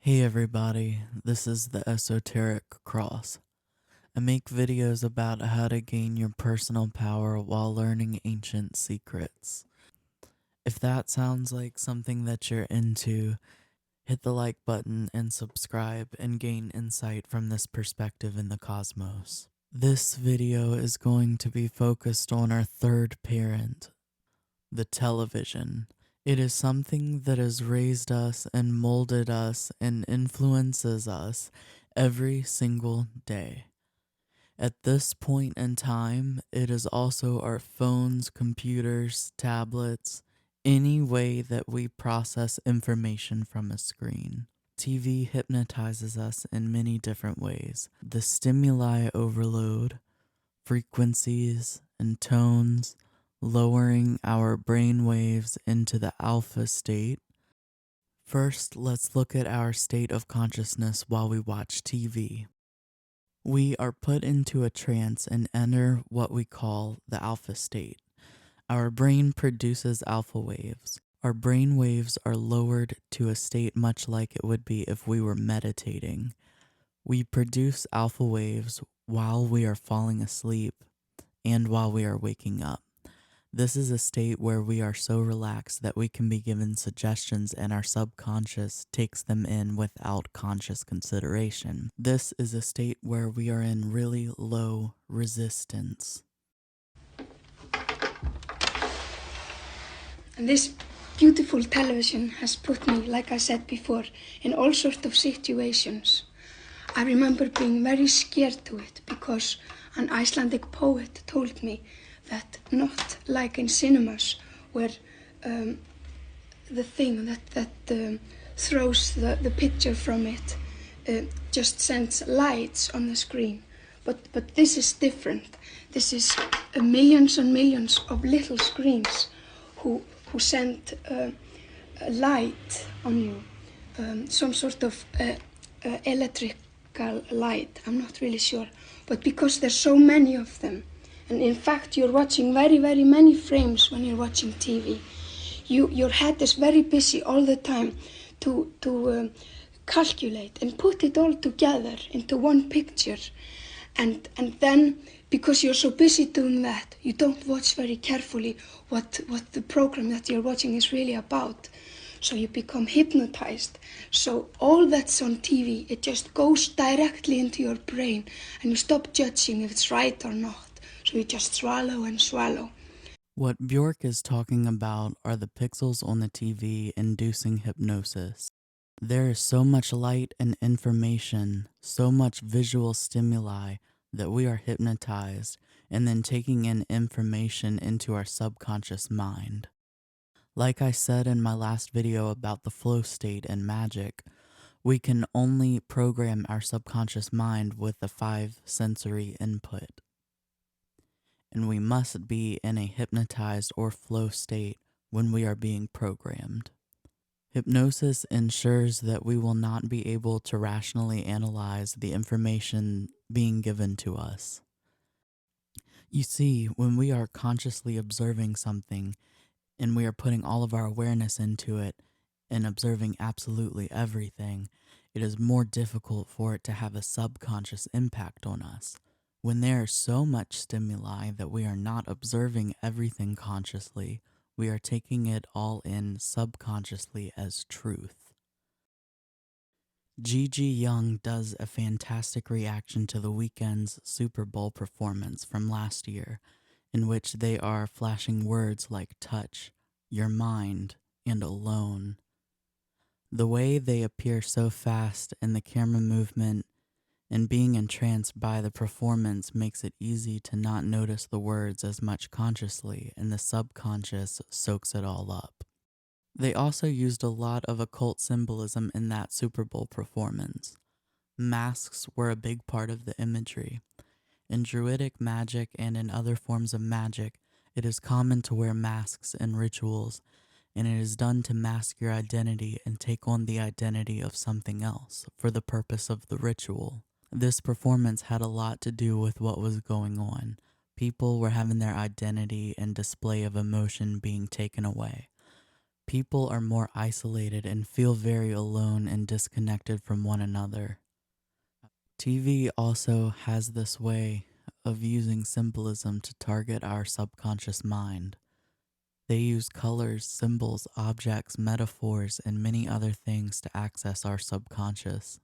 Hey everybody, this is the Esoteric Cross. I make videos about how to gain your personal power while learning ancient secrets. If that sounds like something that you're into, hit the like button and subscribe and gain insight from this perspective in the cosmos. This video is going to be focused on our third parent, the television. It is something that has raised us and molded us and influences us every single day. At this point in time, it is also our phones, computers, tablets, any way that we process information from a screen. TV hypnotizes us in many different ways. The stimuli overload, frequencies, and tones, lowering our brain waves into the alpha state. First, let's look at our state of consciousness while we watch TV. We are put into a trance and enter what we call the alpha state. Our brain produces alpha waves. Our brain waves are lowered to a state much like it would be if we were meditating. We produce alpha waves while we are falling asleep and while we are waking up. This is a state where we are so relaxed that we can be given suggestions and our subconscious takes them in without conscious consideration. This is a state where we are in really low resistance. And this beautiful television has put me, like I said before, in all sorts of situations. I remember being very scared to it because an Icelandic poet told me that not like in cinemas where the thing that throws the picture from it just sends lights on the screen. But this is different. This is millions and millions of little screens who send a light on you, some sort of electrical light, I'm not really sure. But because there's so many of them, and in fact you're watching very, very many frames when you're watching TV, your head is very busy all the time to calculate and put it all together into one picture. And then, because you're so busy doing that, you don't watch very carefully what the program that you're watching is really about. So you become hypnotized. So all that's on TV, it just goes directly into your brain, and you stop judging if it's right or not. So you just swallow and swallow. What Bjork is talking about are the pixels on the TV inducing hypnosis. There is so much light and information, so much visual stimuli that we are hypnotized and then taking in information into our subconscious mind. Like I said in my last video about the flow state and magic, we can only program our subconscious mind with the 5 sensory input. And we must be in a hypnotized or flow state when we are being programmed. Hypnosis ensures that we will not be able to rationally analyze the information being given to us. You see, when we are consciously observing something and we are putting all of our awareness into it and observing absolutely everything, it is more difficult for it to have a subconscious impact on us. When there is so much stimuli that we are not observing everything consciously, we are taking it all in subconsciously as truth. Gigi Young does a fantastic reaction to the Weeknd's Super Bowl performance from last year, in which they are flashing words like touch, your mind, and alone. The way they appear so fast and the camera movement and being entranced by the performance makes it easy to not notice the words as much consciously, and the subconscious soaks it all up. They also used a lot of occult symbolism in that Super Bowl performance. Masks were a big part of the imagery. In Druidic magic and in other forms of magic, it is common to wear masks in rituals, and it is done to mask your identity and take on the identity of something else for the purpose of the ritual. This performance had a lot to do with what was going on. People were having their identity and display of emotion being taken away. People are more isolated and feel very alone and disconnected from one another. TV also has this way of using symbolism to target our subconscious mind. They use colors, symbols, objects, metaphors, and many other things to access our subconscious.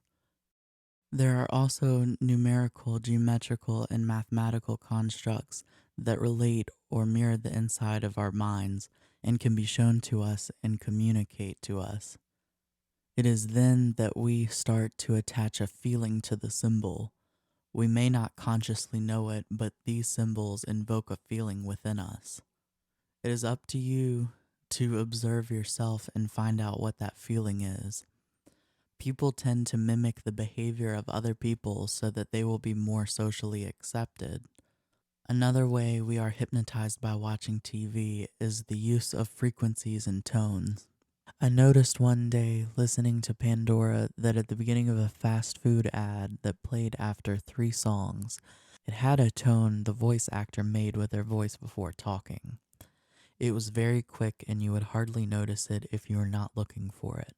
There are also numerical, geometrical, and mathematical constructs that relate or mirror the inside of our minds and can be shown to us and communicate to us. It is then that we start to attach a feeling to the symbol. We may not consciously know it, but these symbols invoke a feeling within us. It is up to you to observe yourself and find out what that feeling is. People tend to mimic the behavior of other people so that they will be more socially accepted. Another way we are hypnotized by watching TV is the use of frequencies and tones. I noticed one day listening to Pandora that at the beginning of a fast food ad that played after 3 songs, it had a tone the voice actor made with their voice before talking. It was very quick and you would hardly notice it if you were not looking for it.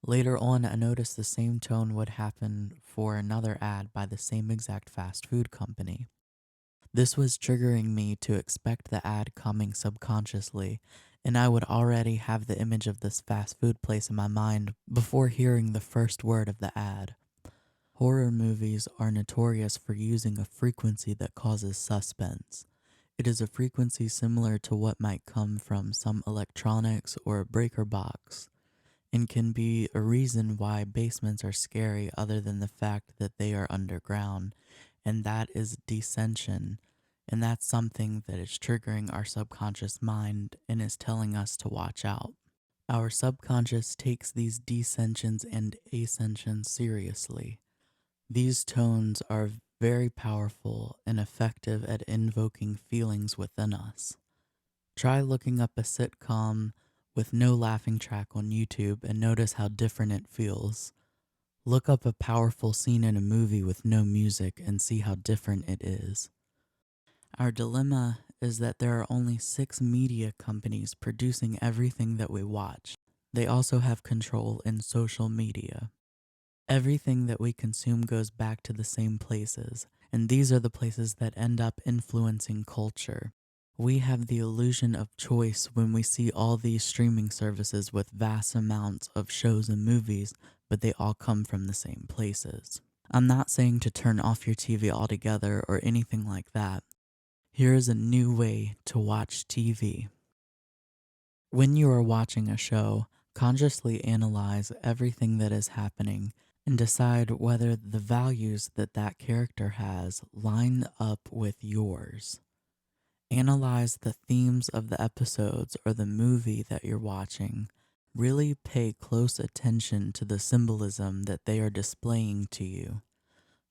Later on, I noticed the same tone would happen for another ad by the same exact fast food company. This was triggering me to expect the ad coming subconsciously, and I would already have the image of this fast food place in my mind before hearing the first word of the ad. Horror movies are notorious for using a frequency that causes suspense. It is a frequency similar to what might come from some electronics or a breaker box, and can be a reason why basements are scary other than the fact that they are underground, and that is descension, and that's something that is triggering our subconscious mind and is telling us to watch out. Our subconscious takes these descensions and ascensions seriously. These tones are very powerful and effective at invoking feelings within us. Try looking up a sitcom with no laughing track on YouTube and notice how different it feels. Look up a powerful scene in a movie with no music and see how different it is. Our dilemma is that there are only 6 media companies producing everything that we watch. They also have control in social media. Everything that we consume goes back to the same places, and these are the places that end up influencing culture. We have the illusion of choice when we see all these streaming services with vast amounts of shows and movies, but they all come from the same places. I'm not saying to turn off your TV altogether or anything like that. Here is a new way to watch TV. When you are watching a show, consciously analyze everything that is happening and decide whether the values that that character has line up with yours. Analyze the themes of the episodes or the movie that you're watching. Really pay close attention to the symbolism that they are displaying to you.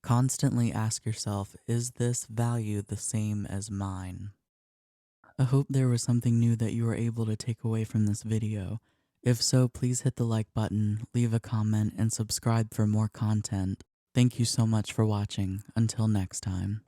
Constantly ask yourself, is this value the same as mine? I hope there was something new that you were able to take away from this video. If so, please hit the like button, leave a comment, and subscribe for more content. Thank you so much for watching. Until next time.